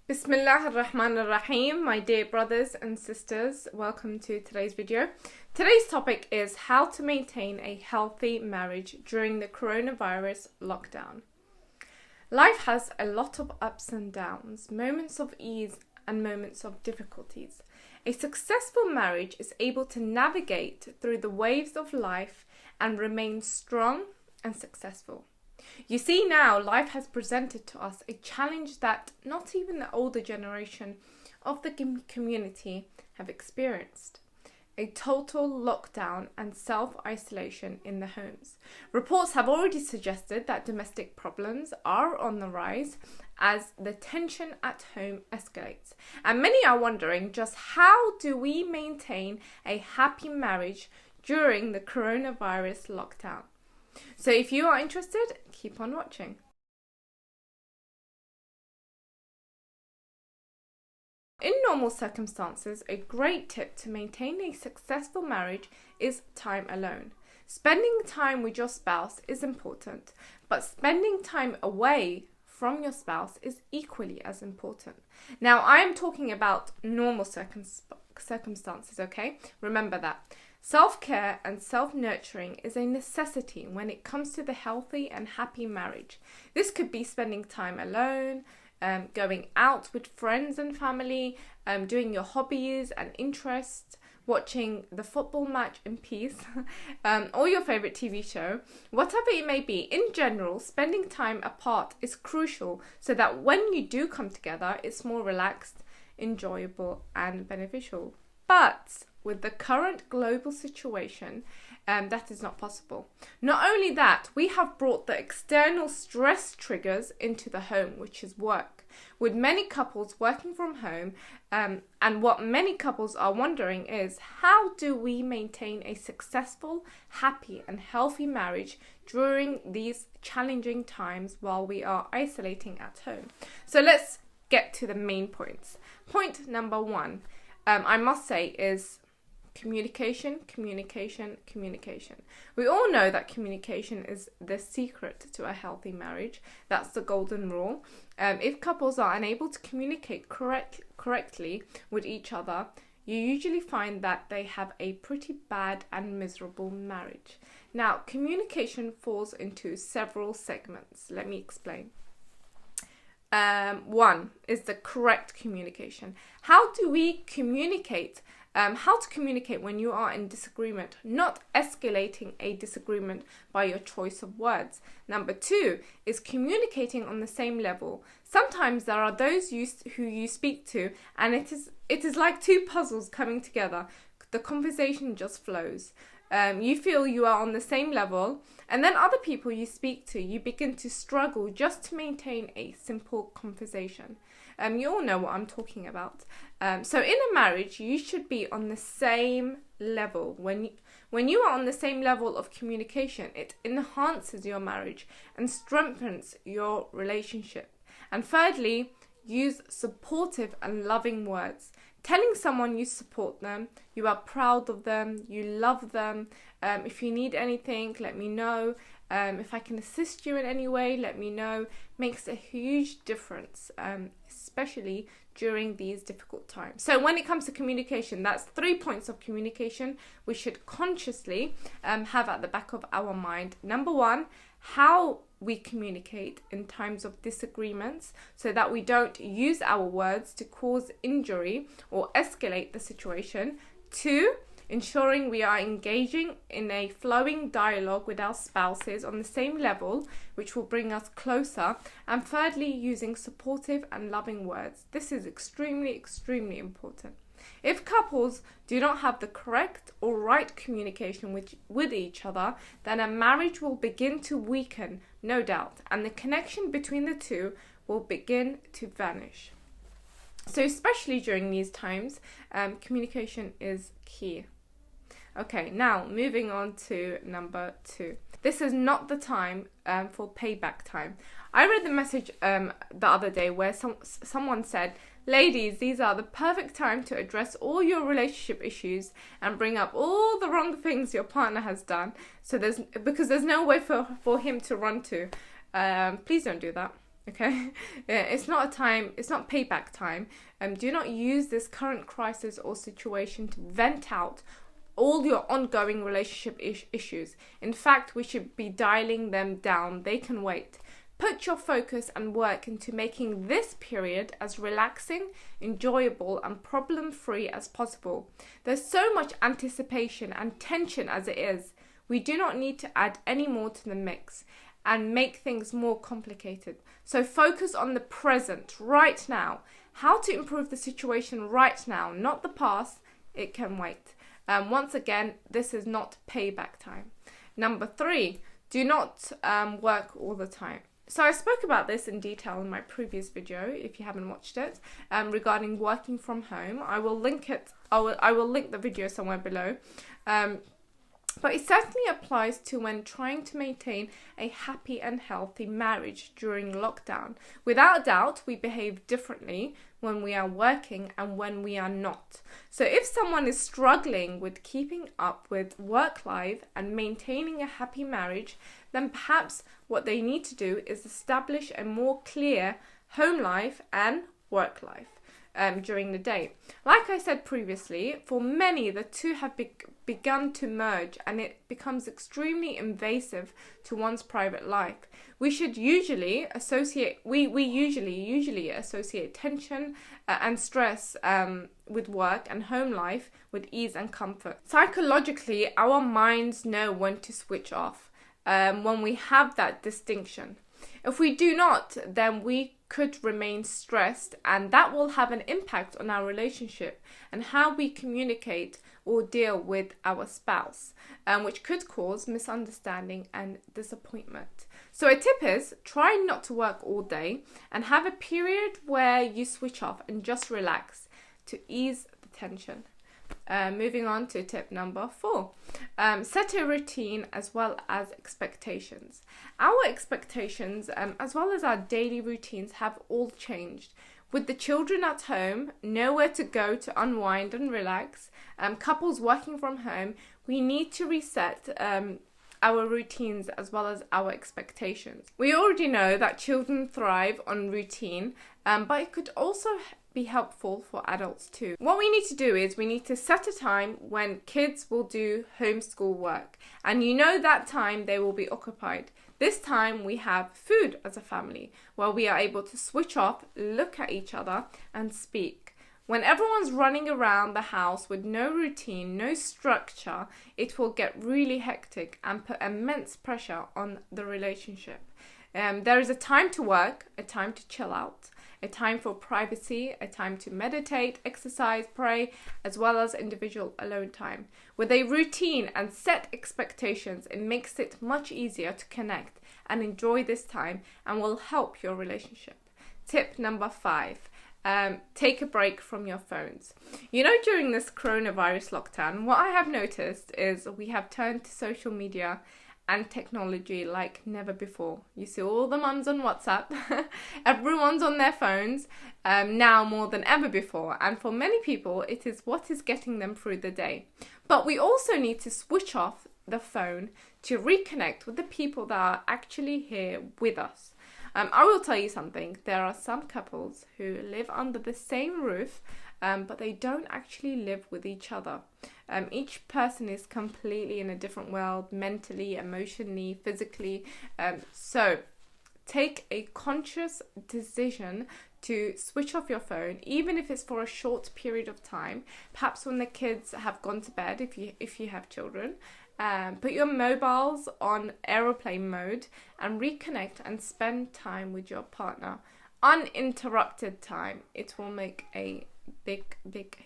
Bismillah ar-Rahman ar-Rahim, my dear brothers and sisters, welcome to today's video. Today's topic is how to maintain a healthy marriage during the coronavirus lockdown. Life has a lot of ups and downs, moments of ease and moments of difficulties. A successful marriage is able to navigate through the waves of life and remain strong and successful. You see, now life has presented to us a challenge that not even the older generation of the community have experienced: a total lockdown and self-isolation in the homes. Reports have already suggested that domestic problems are on the rise as the tension at home escalates. And many are wondering, just how do we maintain a happy marriage during the coronavirus lockdown? So if you are interested, keep on watching. In normal circumstances, a great tip to maintain a successful marriage is time alone. Spending time with your spouse is important, but spending time away from your spouse is equally as important. Now, I am talking about normal circumstances, okay? Remember that. Self-care and self-nurturing is a necessity when it comes to the healthy and happy marriage. This could be spending time alone, going out with friends and family, doing your hobbies and interests, watching the football match in peace, or your favorite TV show. Whatever it may be, in general, spending time apart is crucial so that when you do come together, it's more relaxed, enjoyable, and beneficial. But with the current global situation, that is not possible. Not only that, we have brought the external stress triggers into the home, which is work. With many couples working from home, and what many couples are wondering is, how do we maintain a successful, happy and healthy marriage during these challenging times while we are isolating at home? So let's get to the main points. Point number one, I must say, is communication, communication, communication. We all know that communication is the secret to a healthy marriage. That's the golden rule. If couples are unable to communicate correctly with each other, you usually find that they have a pretty bad and miserable marriage. Now, communication falls into several segments. Let me explain. One is the correct communication. How do we communicate? How to communicate when you are in disagreement, not escalating a disagreement by your choice of words. Number two is communicating on the same level. Sometimes there are those who you speak to, and it is like two puzzles coming together. The conversation just flows. You feel you are on the same level, and then other people you speak to, you begin to struggle just to maintain a simple conversation. You all know what I'm talking about. So in a marriage, you should be on the same level. When you are on the same level of communication, it enhances your marriage and strengthens your relationship. And thirdly, use supportive and loving words. Telling someone you support them, you are proud of them, you love them. If you need anything, let me know. If I can assist you in any way, let me know. Makes a huge difference, especially during these difficult times. So when it comes to communication, that's 3 points of communication we should consciously have at the back of our mind. Number one, how we communicate in times of disagreements so that we don't use our words to cause injury or escalate the situation. Two, ensuring we are engaging in a flowing dialogue with our spouses on the same level, which will bring us closer. And thirdly, using supportive and loving words. This is extremely, extremely important. If couples do not have the correct or right communication with each other, then a marriage will begin to weaken, no doubt, and the connection between the two will begin to vanish. So especially during these times, communication is key. Okay, now moving on to number two. This is not the time for payback time. I read the message the other day where someone said, ladies, these are the perfect time to address all your relationship issues and bring up all the wrong things your partner has done. So because there's no way for him to run to. Please don't do that. Okay, it's not payback time. Do not use this current crisis or situation to vent out all your ongoing relationship issues. In fact, we should be dialing them down. They can wait. Put your focus and work into making this period as relaxing, enjoyable, and problem-free as possible. There's so much anticipation and tension as it is. We do not need to add any more to the mix and make things more complicated. So focus on the present, right now. How to improve the situation right now, not the past. It can wait. Once again, this is not payback time. Number 3, do not work all the time. So I spoke about this in detail in my previous video, if you haven't watched it, regarding working from home. I will link it. I will link the video somewhere below. But it certainly applies to when trying to maintain a happy and healthy marriage during lockdown. Without a doubt, we behave differently when we are working and when we are not. So if someone is struggling with keeping up with work life and maintaining a happy marriage, then perhaps what they need to do is establish a more clear home life and work life during the day. Like I said previously, for many, the two have begun to merge, and it becomes extremely invasive to one's private life. We should usually associate usually associate tension and stress with work and home life with ease and comfort. Psychologically, our minds know when to switch off when we have that distinction. If we do not, then we could remain stressed, and that will have an impact on our relationship and how we communicate or deal with our spouse, which could cause misunderstanding and disappointment. So a tip is, try not to work all day and have a period where you switch off and just relax to ease the tension. Moving on to tip number 4. Set a routine as well as expectations. Our expectations as well as our daily routines have all changed. With the children at home, nowhere to go to unwind and relax, couples working from home, we need to reset our routines as well as our expectations. We already know that children thrive on routine, but it could also be helpful for adults too. What we need to do is we need to set a time when kids will do homeschool work, and you know that time they will be occupied. This time we have food as a family, where we are able to switch off, look at each other and speak. When everyone's running around the house with no routine, no structure, it will get really hectic and put immense pressure on the relationship. There is a time to work, a time to chill out, a time for privacy, a time to meditate, exercise, pray, as well as individual alone time. With a routine and set expectations, it makes it much easier to connect and enjoy this time and will help your relationship. Tip number 5. Take a break from your phones. You know, during this coronavirus lockdown, what I have noticed is we have turned to social media and technology like never before. You see all the mums on WhatsApp, everyone's on their phones now more than ever before, and for many people it is what is getting them through the day. But we also need to switch off the phone to reconnect with the people that are actually here with us. I will tell you something, there are some couples who live under the same roof but they don't actually live with each other. Each person is completely in a different world, mentally, emotionally, physically. So take a conscious decision to switch off your phone, even if it's for a short period of time. Perhaps when the kids have gone to bed, if you have children. Put your mobiles on aeroplane mode and reconnect and spend time with your partner. Uninterrupted time. It will make a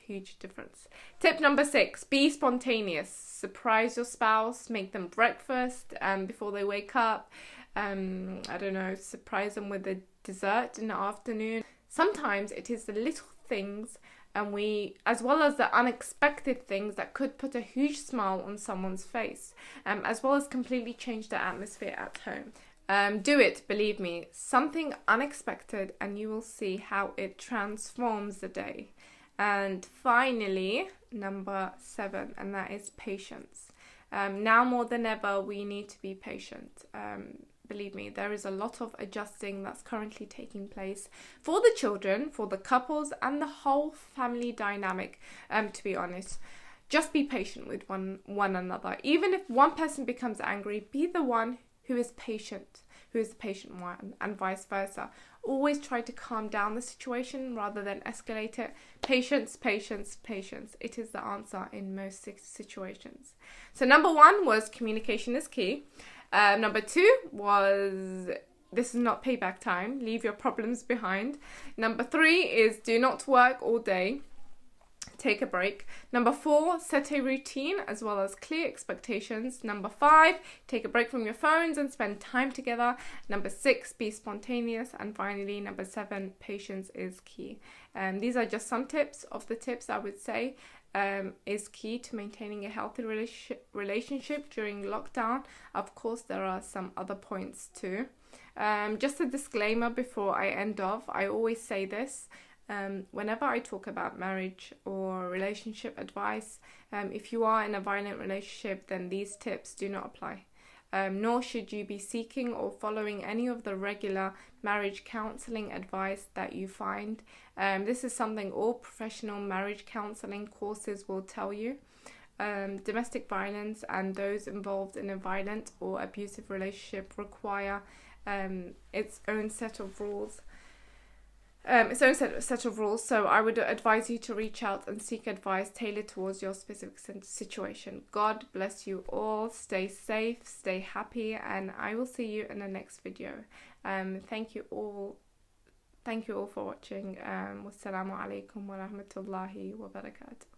huge difference. Tip number 6, be spontaneous. Surprise your spouse, make them breakfast before they wake up. I don't know, surprise them with a dessert in the afternoon. Sometimes it is the little things as well as the unexpected things that could put a huge smile on someone's face, as well as completely change the atmosphere at home. Do it, believe me, something unexpected, and you will see how it transforms the day. And finally, number 7, and that is patience. Now more than ever, we need to be patient. believe me, there is a lot of adjusting that's currently taking place for the children, for the couples, and the whole family dynamic, to be honest. Just be patient with one another. Even if one person becomes angry, be the one who is patient, who is the patient one, and vice versa. Always try to calm down the situation rather than escalate it. Patience, patience, patience. It is the answer in most situations. So number 1 was communication is key. Number 2 was this is not payback time. Leave your problems behind. Number 3 is do not work all day. Take a break. Number 4, set a routine as well as clear expectations. Number 5, take a break from your phones and spend time together. Number 6, be spontaneous. And finally, number 7, patience is key. These are just some tips of the tips I would say is key to maintaining a healthy relationship during lockdown. Of course, there are some other points too. Just a disclaimer before I end off, I always say this. Whenever I talk about marriage or relationship advice, if you are in a violent relationship, then these tips do not apply. Nor should you be seeking or following any of the regular marriage counselling advice that you find. This is something all professional marriage counselling courses will tell you. Domestic violence and those involved in a violent or abusive relationship require its own set of rules. Set of rules, so I would advise you to reach out and seek advice tailored towards your specific situation. God bless you all. Stay safe, stay happy, and I will see you in the next video. Thank you all for watching. Wassalamu alaikum wa rahmatullahi wa barakatuh.